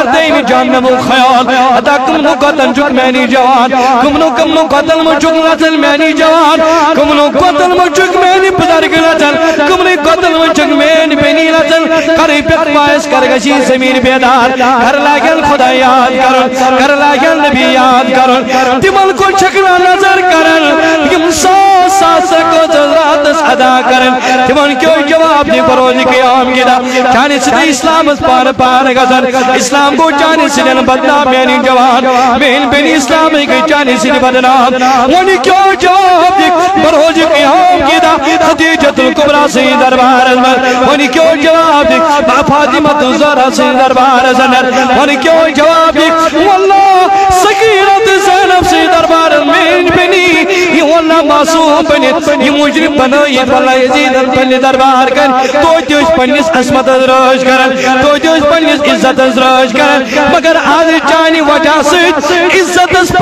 پردے میں جہنم خیال ادا کمنو قتل چک مینی جوان کمنو قتل میں چک لچن مینی جوان کمنو قتل میں چک مینی بزرگ لچن کمنو قتل میں چک مینی بینی لچن کری پیت باعث کرگشی زمین بیدار کر لاگل خدا یاد کرن کر لاگل نبی یاد کرن تمن کو چھکنا نظر کرن یم ساس ساس کو جزرات ادا کرن تمن کیوں جواب دی بروز قیام گدا چانے سے اسلام پار پار گزر اسلام کو چانے سے بدنام مینی جوان مین بینی اسلام کے چانے سے بدنام ونی کیوں جواب دی بروز قیام گدا خدیجت الکبرى سے دربار ازمر ونی کیوں جواب دی فاطمہ زہرا سے دربار ازمر ونی کیوں جواب دی واللہ سکینت زینب سے دربار مین بینی یہ واللہ معصوم بنت یہ مجرم بنائی واللہ یزید پنی دربار کر تو دیوش پنیس عصمت ازراج کرن تو دیوش پنیس عزت ازراج کرن مگر آج چانی وجہ سے عزت اس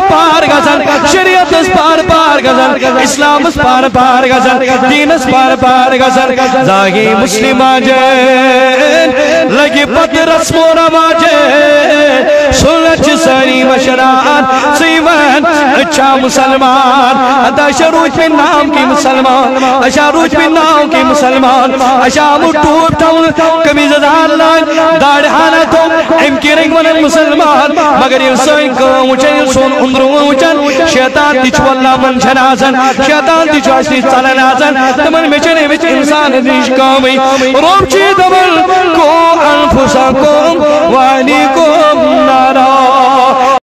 پار گزن شریعت اس پار گزن اسلام اس پار گزن دین اس پار گزن زاگی مسلمہ جین لگی پت رسم و رواجین سنچ ساری مشران سیون اچھا مسلمان اداشا روچ پہ نام کی مسلمان اشا روچ پہ نام کی مسلمان اشا مٹوب تاؤن کمیز دار لائن داڑ حالا تو ام کی رنگ ونن مسلمان مگر یہ سوئن کو اونچن سون اندروں اونچن شیطان تیچ واللہ من چھنازن شیطان تیچ واشنی چلنازن تمن مچنے وچ انسان دیش کامی روم چی دبل کو انفسکم وعلیکم نارا